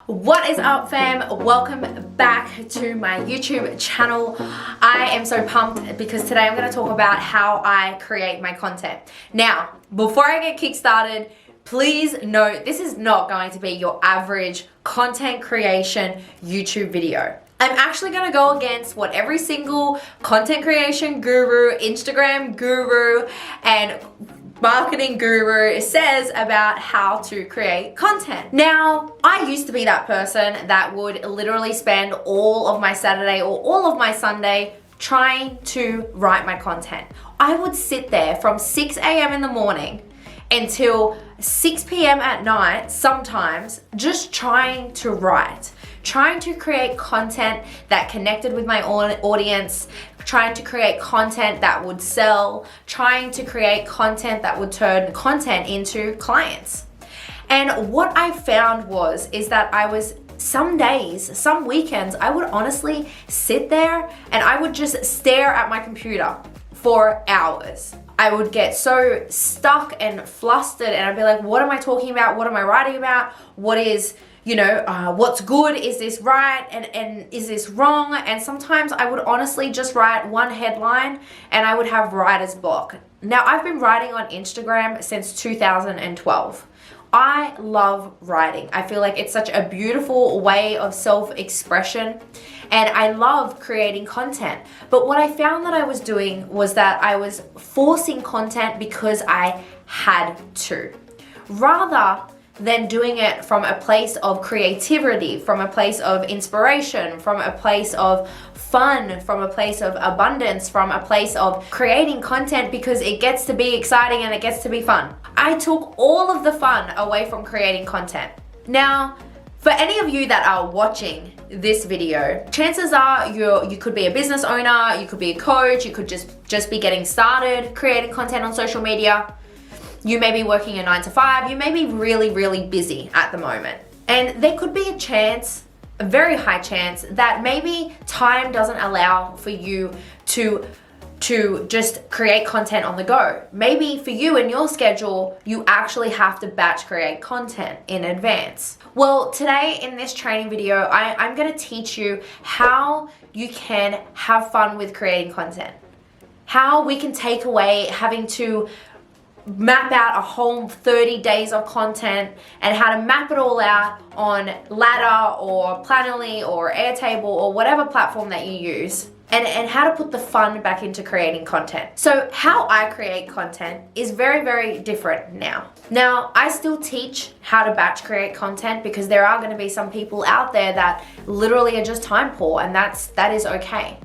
What is up, fam? Welcome back to my YouTube channel. I am so pumped because today I'm going to talk about how I create my content. Now, before I get kickstarted, please note this is not going to be your average content creation YouTube video. I'm actually going to go against what every single content creation guru, Instagram guru, and marketing guru says about how to create content. Now, I used to be that person that would literally spend all of my Saturday or all of my Sunday trying to write my content. I would sit there from 6 a.m. in the morning until 6 p.m. at night, sometimes, just trying to write, trying to create content that connected with my audience, trying to create content that would sell, trying to create content that would turn content into clients. And what I found is that I was some days, some weekends, I would honestly sit there and I would just stare at my computer for hours. I would get so stuck and flustered and I'd be like, what am I talking about? What am I writing about? What is, what's good? Is this right? And is this wrong? And sometimes I would honestly just write one headline and I would have writer's block. Now, I've been writing on Instagram since 2012. I love writing. I feel like it's such a beautiful way of self-expression and I love creating content. But what I found that I was doing was that I was forcing content because I had to, rather than doing it from a place of creativity, from a place of inspiration, from a place of fun, from a place of abundance, from a place of creating content because it gets to be exciting and it gets to be fun. I took all of the fun away from creating content. Now, for any of you that are watching this video, chances are you could be a business owner, you could be a coach, you could just be getting started creating content on social media. You may be working a 9 to 5, you may be really, really busy at the moment. And there could be a chance, a very high chance, that maybe time doesn't allow for you to just create content on the go. Maybe for you in your schedule, you actually have to batch create content in advance. Well, today in this training video, I'm gonna teach you how you can have fun with creating content. How we can take away having to map out a whole 30 days of content and how to map it all out on Ladder or Planoly or Airtable or whatever platform that you use, and how to put the fun back into creating content. So how I create content is very, very different now. Now, I still teach how to batch create content because there are going to be some people out there that literally are just time poor, and that is okay.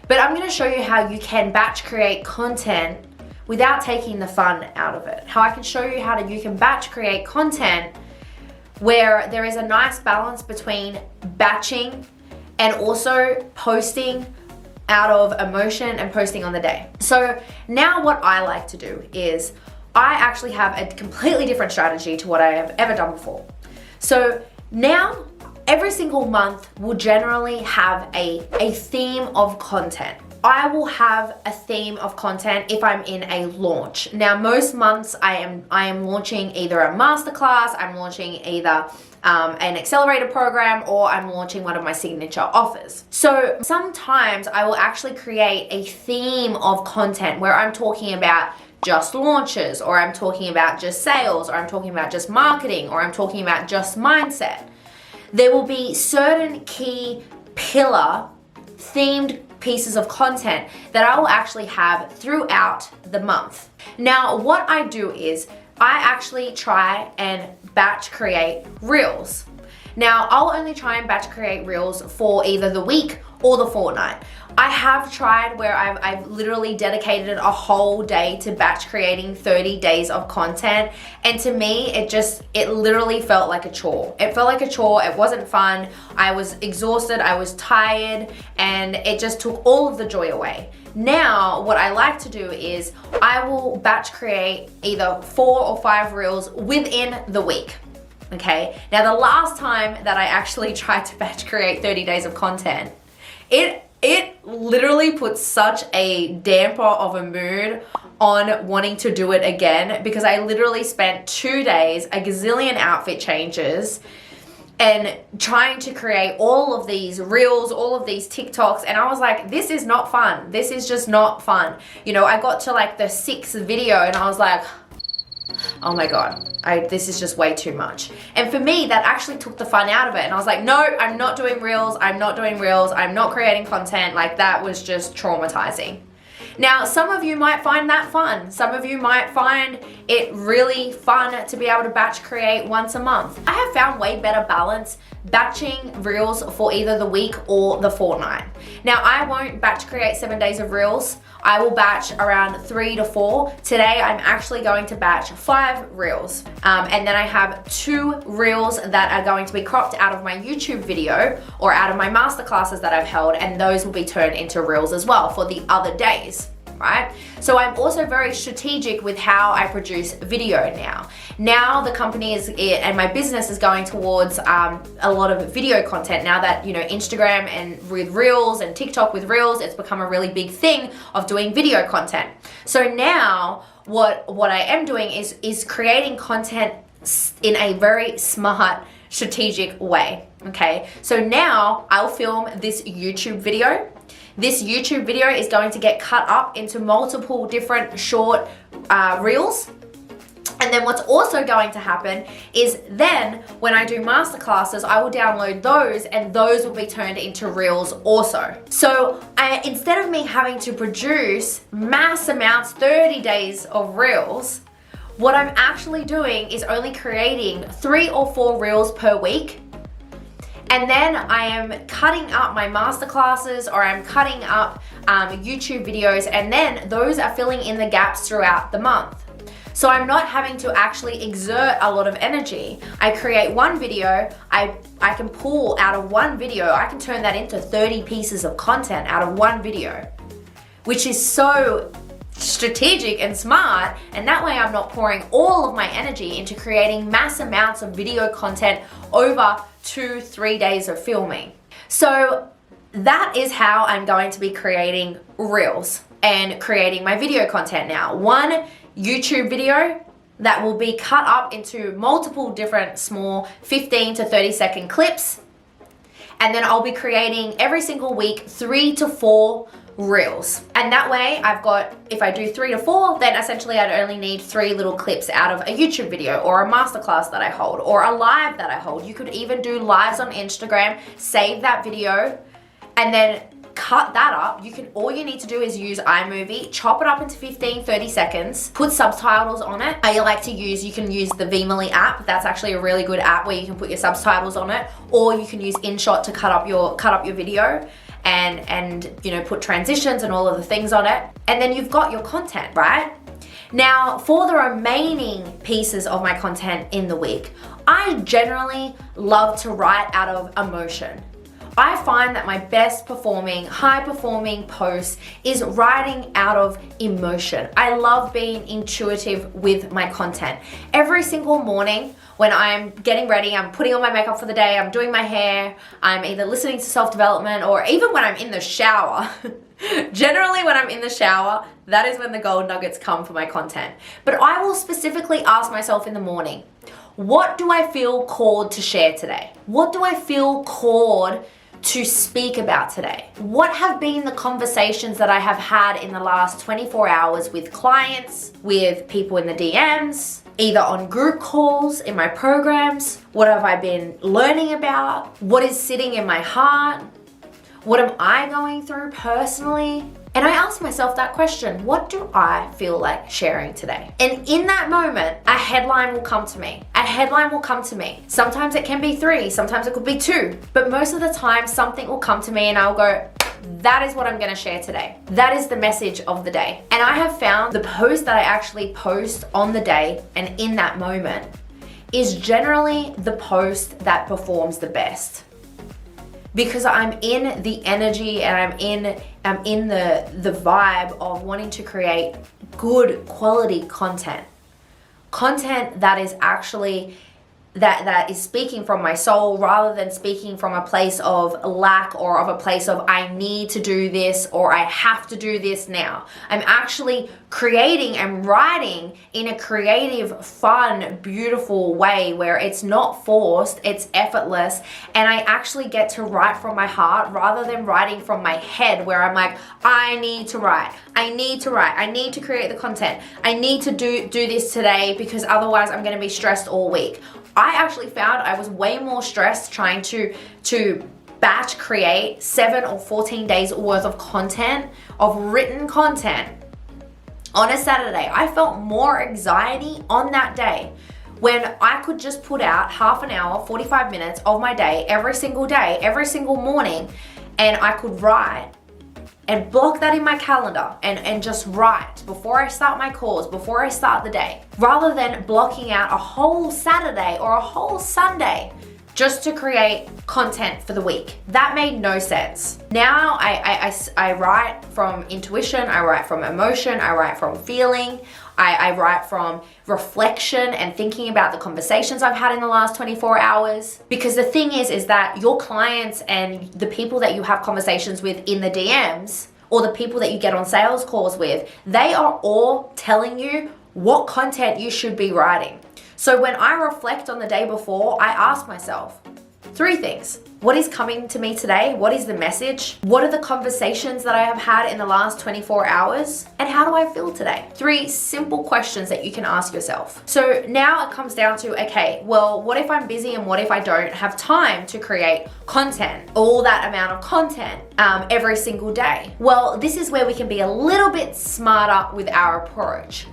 But I'm going to show you how you can batch create content without taking the fun out of it. How I can show you how you can batch create content where there is a nice balance between batching and also posting out of emotion and posting on the day. So now what I like to do is I actually have a completely different strategy to what I have ever done before. So now every single month will generally have a theme of content. I will have a theme of content if I'm in a launch. Now, most months I am launching either a masterclass, I'm launching either an accelerator program, or I'm launching one of my signature offers. So sometimes I will actually create a theme of content where I'm talking about just launches, or I'm talking about just sales, or I'm talking about just marketing, or I'm talking about just mindset. There will be certain key pillar themed pieces of content that I will actually have throughout the month. Now, what I do is I actually try and batch create reels. Now, I'll only try and batch create reels for either the week or the fortnight. I have tried where I've literally dedicated a whole day to batch creating 30 days of content, and to me it literally felt like a chore. It felt like a chore. It wasn't fun. I was exhausted, I was tired, and it just took all of the joy away. Now, what I like to do is I will batch create either 4 or 5 reels within the week. Okay, now the last time that I actually tried to batch create 30 days of content, it literally put such a damper of a mood on wanting to do it again, because I literally spent 2 days, a gazillion outfit changes, and trying to create all of these reels, all of these TikToks, and I was like, this is not fun. This is just not fun. You know, I got to like the 6th video and I was like, oh my God, this is just way too much. And for me, that actually took the fun out of it. And I was like, no, I'm not doing reels. I'm not doing reels. I'm not creating content. Like, that was just traumatizing. Now, some of you might find that fun. Some of you might find it really fun to be able to batch create once a month. I have found way better balance batching reels for either the week or the fortnight. Now, I won't batch create 7 days of reels. I will batch around 3 to 4. Today, I'm actually going to batch 5 reels. And then I have 2 reels that are going to be cropped out of my YouTube video or out of my masterclasses that I've held, and those will be turned into reels as well for the other days. Right? So I'm also very strategic with how I produce video now. Now the company and my business is going towards a lot of video content now that, you know, Instagram and with Reels and TikTok with Reels, it's become a really big thing of doing video content. So now what I am doing is creating content in a very smart, strategic way. Okay? So now I'll film this YouTube video. This YouTube video is going to get cut up into multiple different short reels. And then what's also going to happen is then when I do masterclasses, I will download those and those will be turned into reels also. So instead of me having to produce mass amounts, 30 days of reels, what I'm actually doing is only creating 3 or 4 reels per week. And then I am cutting up my masterclasses or I'm cutting up YouTube videos, and then those are filling in the gaps throughout the month. So I'm not having to actually exert a lot of energy. I create one video, I can pull out of one video, I can turn that into 30 pieces of content out of one video, which is so strategic and smart, and that way I'm not pouring all of my energy into creating mass amounts of video content over 2-3 days of filming. So that is how I'm going to be creating reels and creating my video content now. One YouTube video that will be cut up into multiple different small 15 to 30 second clips, and then I'll be creating every single week 3 to 4 reels. And that way I've got, if I do 3 to 4, then essentially I'd only need 3 little clips out of a YouTube video or a masterclass that I hold or a live that I hold. You could even do lives on Instagram, save that video, and then cut that up. All you need to do is use iMovie, chop it up into 15-30 seconds, put subtitles on it. You can use the Vimely app. That's actually a really good app where you can put your subtitles on it, or you can use InShot to cut up your video and you know, put transitions and all of the things on it. And then you've got your content, right? Now, for the remaining pieces of my content in the week, I generally love to write out of emotion. I find that my best performing, high performing post is writing out of emotion. I love being intuitive with my content. Every single morning when I'm getting ready, I'm putting on my makeup for the day, I'm doing my hair, I'm either listening to self-development or even when I'm in the shower. Generally when I'm in the shower, that is when the gold nuggets come for my content. But I will specifically ask myself in the morning, what do I feel called to share today? What do I feel called to speak about today? What have been the conversations that I have had in the last 24 hours with clients, with people in the DMs, either on group calls, in my programs? What have I been learning about? What is sitting in my heart? What am I going through personally? And I ask myself that question, what do I feel like sharing today? And in that moment, a headline will come to me. A headline will come to me. Sometimes it can be 3, sometimes it could be 2, but most of the time something will come to me and I'll go, that is what I'm gonna share today. That is the message of the day. And I have found the post that I actually post on the day and in that moment is generally the post that performs the best. Because I'm in the energy and I'm in the vibe of wanting to create good quality content. Content that is actually that is speaking from my soul, rather than speaking from a place of lack or of a place of I need to do this or I have to do this now. I'm actually creating and writing in a creative, fun, beautiful way where it's not forced, it's effortless, and I actually get to write from my heart rather than writing from my head where I'm like, I need to write, I need to write, I need to create the content, I need to do this today because otherwise I'm going to be stressed all week. I actually found I was way more stressed trying to batch create 7 or 14 days worth of content, of written content on a Saturday. I felt more anxiety on that day when I could just put out half an hour, 45 minutes of my day, every single morning, and I could write and block that in my calendar and just write before I start my calls, before I start the day, rather than blocking out a whole Saturday or a whole Sunday just to create content for the week. That made no sense. Now I write from intuition, I write from emotion, I write from feeling, I write from reflection and thinking about the conversations I've had in the last 24 hours. Because the thing is that your clients and the people that you have conversations with in the DMs, or the people that you get on sales calls with, they are all telling you what content you should be writing. So when I reflect on the day before, I ask myself 3 things. What is coming to me today? What is the message? What are the conversations that I have had in the last 24 hours? And how do I feel today? 3 simple questions that you can ask yourself. So now it comes down to, okay, well, what if I'm busy and what if I don't have time to create content, all that amount of content every single day? Well, this is where we can be a little bit smarter with our approach.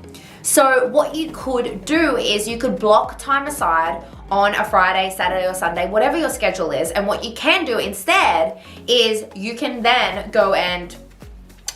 So what you could do is you could block time aside on a Friday, Saturday, or Sunday, whatever your schedule is. And what you can do instead is you can then go and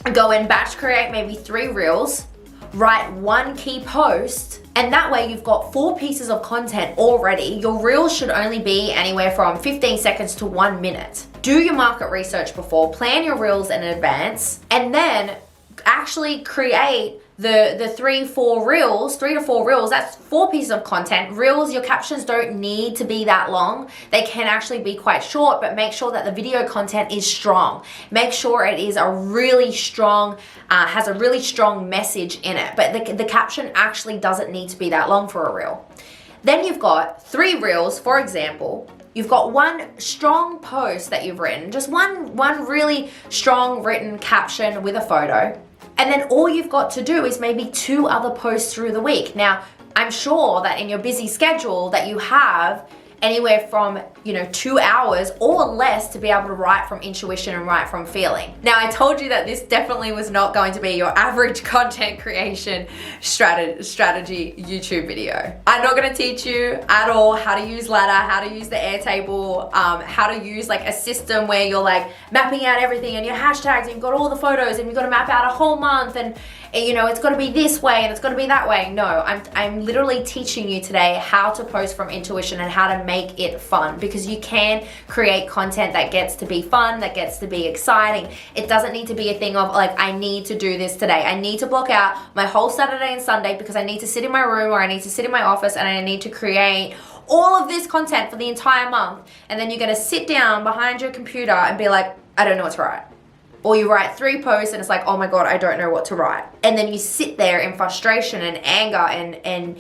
batch create maybe 3 reels, write 1 key post, and that way you've got 4 pieces of content already. Your reels should only be anywhere from 15 seconds to 1 minute. Do your market research before, plan your reels in advance, and then actually create the 3 to 4 reels, that's 4 pieces of content. Reels, your captions don't need to be that long. They can actually be quite short, but make sure that the video content is strong. Make sure it is a really strong, has a really strong message in it. But the caption actually doesn't need to be that long for a reel. Then you've got 3 reels, for example. You've got 1 strong post that you've written, just one really strong written caption with a photo. And then all you've got to do is maybe 2 other posts through the week. Now, I'm sure that in your busy schedule that you have anywhere from 2 hours or less to be able to write from intuition and write from feeling. Now, I told you that this definitely was not going to be your average content creation strategy YouTube video. I'm not going to teach you at all how to use ladder, how to use the Airtable, how to use like a system where you're like mapping out everything and your hashtags and you've got all the photos and you've got to map out a whole month and it's got to be this way and it's got to be that way. No, I'm literally teaching you today how to post from intuition and how to make it fun, because you can create content that gets to be fun, that gets to be exciting. It doesn't need to be a thing of like, I need to do this today. I need to block out my whole Saturday and Sunday because I need to sit in my room or I need to sit in my office and I need to create all of this content for the entire month. And then you're going to sit down behind your computer and be like, I don't know what to write. Or you write 3 posts and it's like, oh my God, I don't know what to write. And then you sit there in frustration and anger and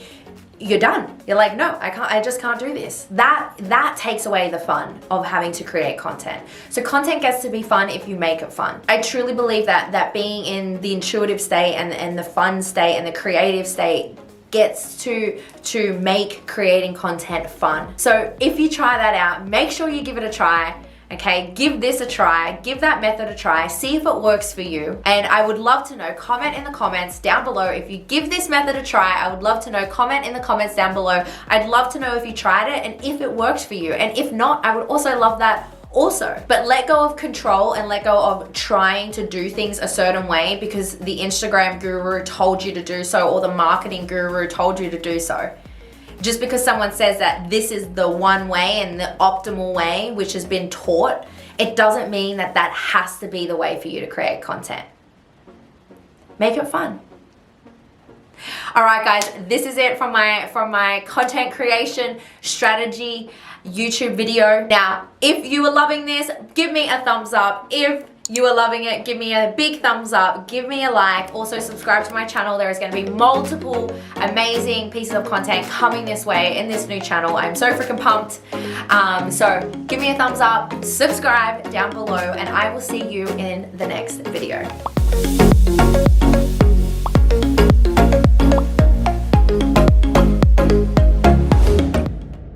you're done. You're like, no, I just can't do this. That takes away the fun of having to create content. So content gets to be fun if you make it fun. I truly believe that being in the intuitive state and the fun state and the creative state gets to make creating content fun. So if you try that out, make sure you give it a try. Okay, give this a try, give that method a try, see if it works for you. And I would love to know, comment in the comments down below. If you give this method a try, I would love to know, comment in the comments down below. I'd love to know if you tried it and if it works for you. And if not, I would also love that also. But let go of control and let go of trying to do things a certain way because the Instagram guru told you to do so or the marketing guru told you to do so. Just because someone says that this is the one way and the optimal way, which has been taught, it doesn't mean that that has to be the way for you to create content. Make it fun. Alright guys, this is it from my content creation strategy YouTube video. Now, if you are loving this, give me a thumbs up. If you are loving it, give me a big thumbs up, give me a like. Also subscribe to my channel. There is going to be multiple amazing pieces of content coming this way in this new channel. I'm so freaking pumped. So give me a thumbs up, subscribe down below, and I will see you in the next video.